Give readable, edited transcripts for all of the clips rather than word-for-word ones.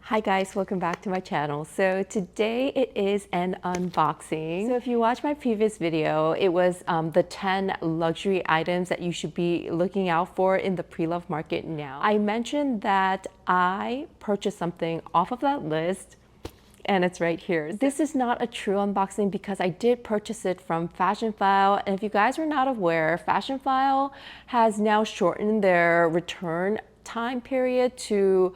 Hi guys, welcome back to my channel. So today it is an unboxing. So if you watched my previous video, it was the 10 luxury items that you should be looking out for in the pre-loved market now. I mentioned that I purchased something off of that list and it's right here. This is not a true unboxing because I did purchase it from Fashionphile. And if you guys are not aware, Fashionphile has now shortened their return time period to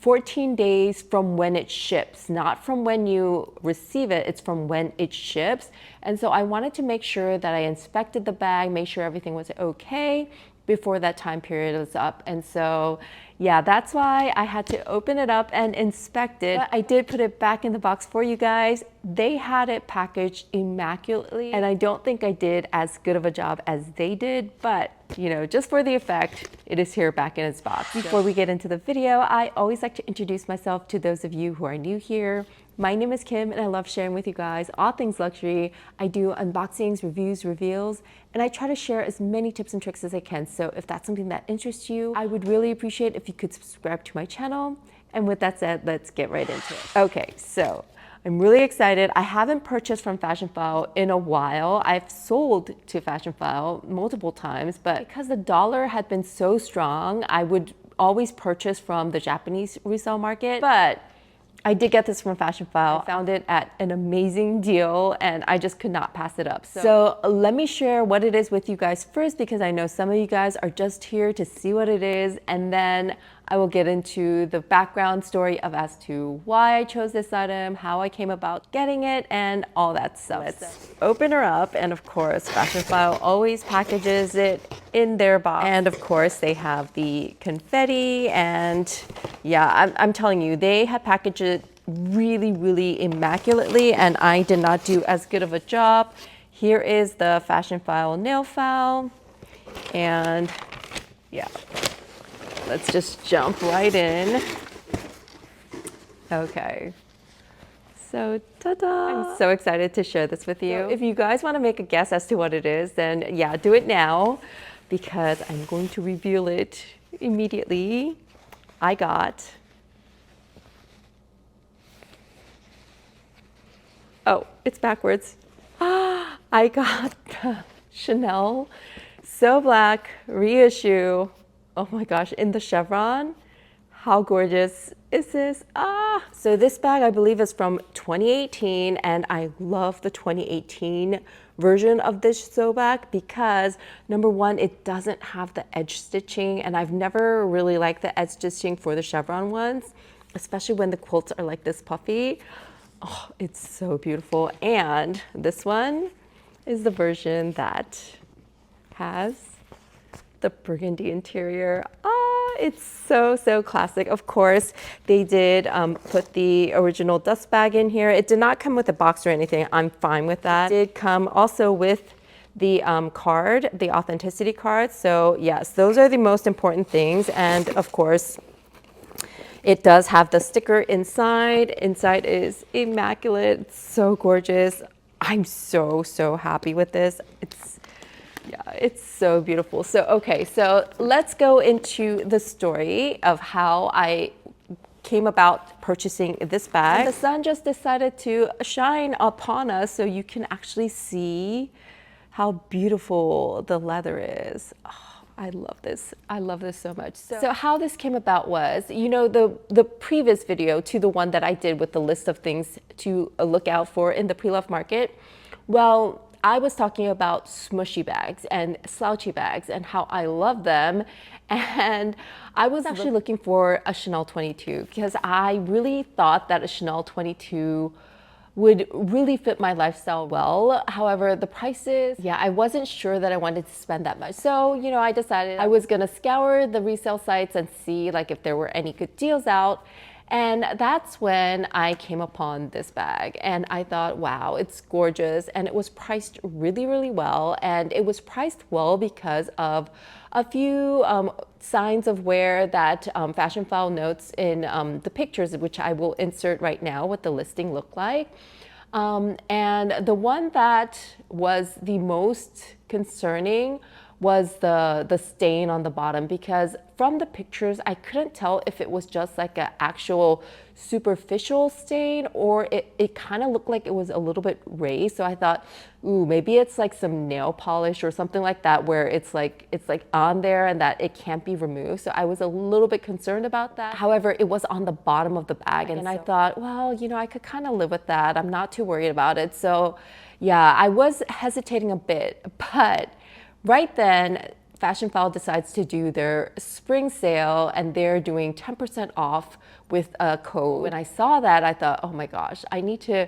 14 days from when it ships, not from when you receive it, it's from when it ships. And so I wanted to make sure that I inspected the bag, make sure everything was okay before that time period was up. And so yeah, that's why I had to open it up and inspect it. But I did put it back in the box for you guys. They had it packaged immaculately, and I don't think I did as good of a job as they did, but you know, just for the effect, it is here back in its box. Before we get into the video, I always like to introduce myself to those of you who are new here. My name is Kim and I love sharing with you guys all things luxury. I do unboxings, reviews, reveals, and I try to share as many tips and tricks as I can. So if that's something that interests you, I would really appreciate if you could subscribe to my channel. And with that said, let's get right into it. Okay, so I'm really excited. I haven't purchased from Fashionphile in a while. I've sold to Fashionphile multiple times, but because the dollar had been so strong, I would always purchase from the Japanese resale market. But I did get this from Fashionphile. I found it at an amazing deal and I just could not pass it up. So let me share what it is with you guys first, because I know some of you guys are just here to see what it is, and then I will get into the background story of as to why I chose this item, how I came about getting it, and all that stuff. Let's open her up, and of course, Fashionphile always packages it in their box. And of course, they have the confetti, and yeah, I'm telling you, they have packaged it really immaculately, and I did not do as good of a job. Here is the Fashionphile nail file, and yeah. Let's just jump right in. Okay. So, ta-da! I'm so excited to share this with you. So if you guys want to make a guess as to what it is, then yeah, do it now, because I'm going to reveal it immediately. I got... Oh, it's backwards. I got the Chanel So Black reissue. Oh my gosh, in the chevron. How gorgeous is this? So this bag, I believe, is from 2018, and I love the 2018 version of this sew bag because, number one, it doesn't have the edge stitching, and I've never really liked the edge stitching for the chevron ones, especially when the quilts are like this puffy. Oh, it's so beautiful. And this one is the version that has the burgundy interior. It's so classic. Of course, they did put the original dust bag in here. It did not come with a box or anything. I'm fine with that. It did come also with the card, the authenticity card. So yes, those are the most important things. And of course, it does have the sticker inside. Inside is immaculate. It's so gorgeous. I'm so happy with this. Yeah, it's so beautiful. So, okay, so let's go into the story of how I came about purchasing this bag. And the sun just decided to shine upon us so you can actually see how beautiful the leather is. Oh, I love this. I love this so much. So how this came about was, you know, the previous video to the one that I did with the list of things to look out for in the pre-loved market. Well, I was talking about smushy bags and slouchy bags and how I love them. And I was actually looking for a Chanel 22 because I really thought that a Chanel 22 would really fit my lifestyle well. However, the prices, yeah, I wasn't sure that I wanted to spend that much. So, you know, I decided I was gonna scour the resale sites and see like if there were any good deals out. And that's when I came upon this bag and I thought, wow, it's gorgeous. And it was priced really well. And it was priced well because of a few signs of wear that Fashionphile notes in the pictures, which I will insert right now what the listing looked like. And the one that was the most concerning was the stain on the bottom, because from the pictures I couldn't tell if it was just like an actual superficial stain or it kind of looked like it was a little bit raised. So I thought, ooh, maybe it's like some nail polish or something like that where it's like on there and that it can't be removed. So I was a little bit concerned about that. However, it was on the bottom of the bag, and I thought, well, you know, I could kind of live with that. I'm not too worried about it. So yeah, I was hesitating a bit, but right then, Fashionphile decides to do their spring sale, and they're doing 10% off with a code. When I saw that, I thought, oh my gosh, I need to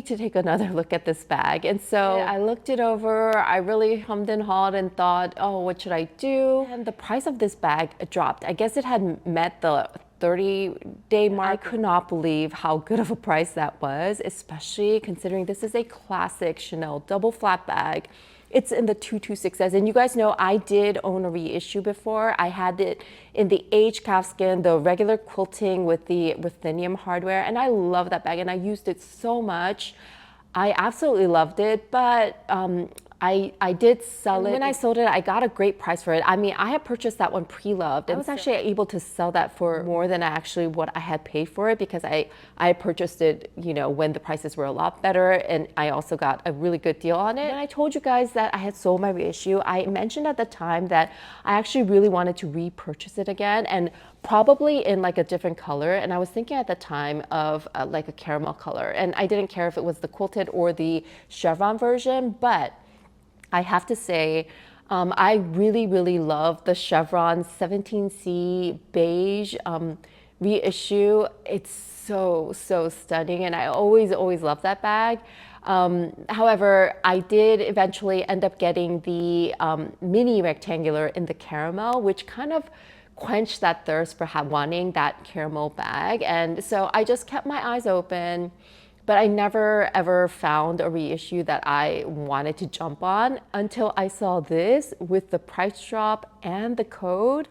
take another look at this bag. And so I looked it over, I really hummed and hawed and thought, oh, what should I do? And the price of this bag dropped. I guess it had met the 30-day mark. I could not believe how good of a price that was, especially considering this is a classic Chanel double flat bag. It's in the 226S, and you guys know I did own a reissue before. I had it in the aged calfskin, the regular quilting with the ruthenium hardware, and I love that bag, and I used it so much. I absolutely loved it, but I did sell it. When I sold it, I got a great price for it. I mean, I had purchased that one pre-loved. I was actually able to sell that for more than actually what I had paid for it, because I purchased it, you know, when the prices were a lot better, and I also got a really good deal on it. And I told you guys that I had sold my reissue. I mentioned at the time that I actually really wanted to repurchase it again, and probably in like a different color. And I was thinking at the time of like a caramel color, and I didn't care if it was the quilted or the chevron version, but I have to say, I really, really love the chevron 17C beige reissue. It's so, so stunning, and I always love that bag. However, I did eventually end up getting the mini rectangular in the caramel, which kind of quenched that thirst for wanting that caramel bag. And so I just kept my eyes open. But I never ever found a reissue that I wanted to jump on until I saw this with the price drop and the code.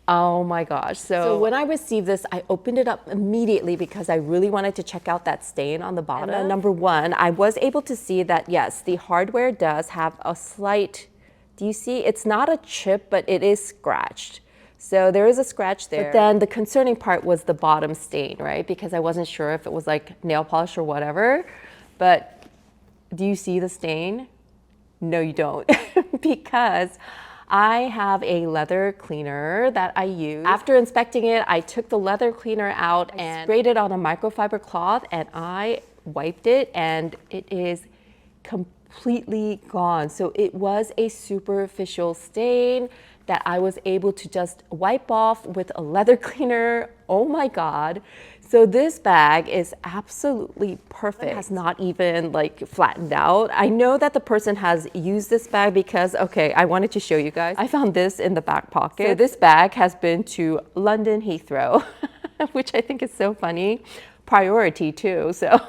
Oh my gosh. So when I received this, I opened it up immediately because I really wanted to check out that stain on the bottom. And number one, I was able to see that, yes, the hardware does have a slight, do you see? It's not a chip, but it is scratched. So there is a scratch there. But then the concerning part was the bottom stain, right? Because I wasn't sure if it was like nail polish or whatever. But do you see the stain? No, you don't. Because I have a leather cleaner that I use. After inspecting it, I took the leather cleaner out and sprayed it on a microfiber cloth, and I wiped it, and it is completely gone. So it was a superficial stain that I was able to just wipe off with a leather cleaner. Oh my God. So this bag is absolutely perfect. It has not even like flattened out. I know that the person has used this bag because, okay, I wanted to show you guys. I found this in the back pocket. So this bag has been to London Heathrow, which I think is so funny. Priority too, so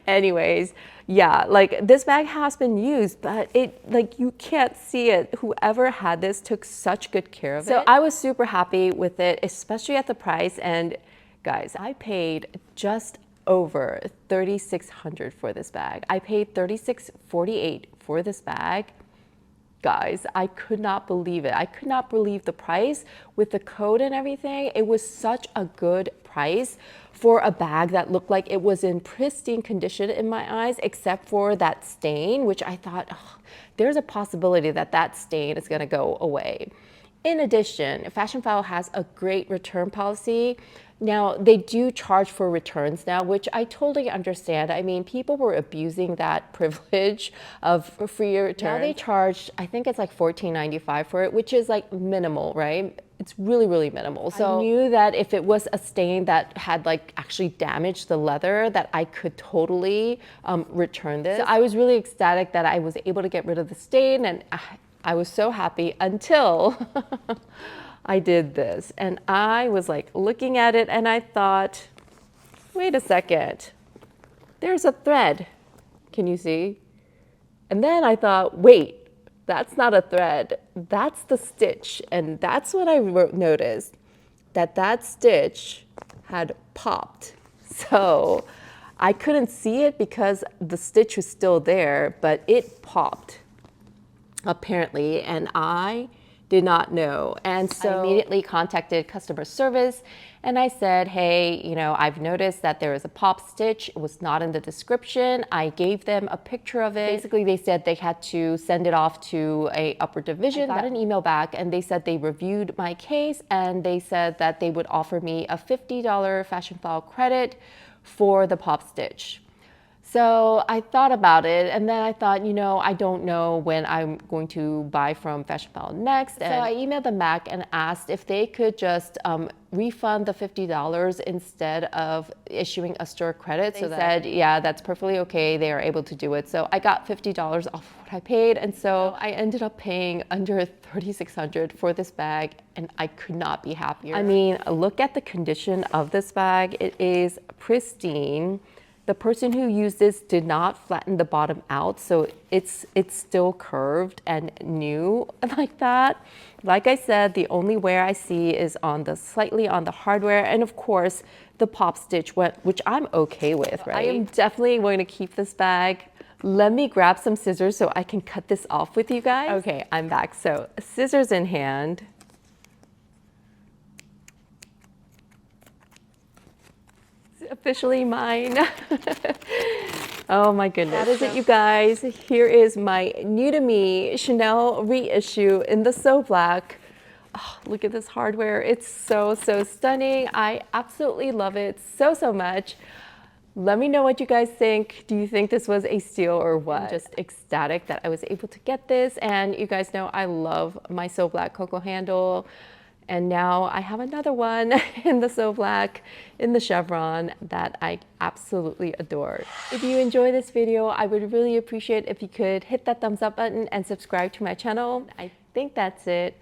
anyways. Yeah, like this bag has been used, but it, like, you can't see it. Whoever had this took such good care of it. So I was super happy with it, especially at the price. And guys, I paid just over $3,600 for this bag. I paid $3,648 for this bag. Guys, I could not believe it. I could not believe the price with the code and everything. It was such a good price for a bag that looked like it was in pristine condition in my eyes, except for that stain, which I thought, oh, there's a possibility that that stain is gonna go away. In addition, Fashionphile has a great return policy. Now, they do charge for returns now, which I totally understand. I mean, people were abusing that privilege of free return. Now they charge, I think it's like $14.95 for it, which is like minimal, right? It's really, really minimal. So I knew that if it was a stain that had like actually damaged the leather, that I could totally return this. So I was really ecstatic that I was able to get rid of the stain, and I was so happy until I did this. And I was like looking at it and I thought, wait a second, there's a thread. Can you see? And then I thought, wait, that's not a thread, that's the stitch. And that's what I noticed, that that stitch had popped. So I couldn't see it because the stitch was still there, but it popped. apparently, and I did not know. And so I immediately contacted customer service and I said, hey, you know, I've noticed that there is a pop stitch. It was not in the description. I gave them a picture of it. Basically, they said they had to send it off to a upper division. I got an email back and they said they reviewed my case and they said that they would offer me a $50 Fashionphile credit for the pop stitch. So I thought about it and then I thought, you know, I don't know when I'm going to buy from Fashionphile next. So I emailed them back and asked if they could just refund the $50 instead of issuing a store credit. They said, yeah, that's perfectly okay. They are able to do it. So I got $50 off what I paid. And so I ended up paying under $3,600 for this bag and I could not be happier. I mean, look at the condition of this bag. It is pristine. The person who used this did not flatten the bottom out, so it's still curved and new like that. Like I said, the only wear I see is slightly on the hardware, and of course, the pop stitch, which I'm okay with, right? I am definitely going to keep this bag. Let me grab some scissors so I can cut this off with you guys. Okay, I'm back. So scissors in hand. Officially mine. Oh my goodness. That is it, you guys. Here is my new to me Chanel reissue in the So Black. Oh, look at this hardware. It's so stunning. I absolutely love it so much. Let me know what you guys think. Do you think this was a steal or what? I'm just ecstatic that I was able to get this. And you guys know I love my So Black Coco handle. And now I have another one in the So Black, in the chevron, that I absolutely adore. If you enjoy this video, I would really appreciate if you could hit that thumbs up button and subscribe to my channel. I think that's it.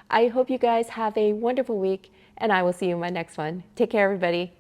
I hope you guys have a wonderful week and I will see you in my next one. Take care, everybody.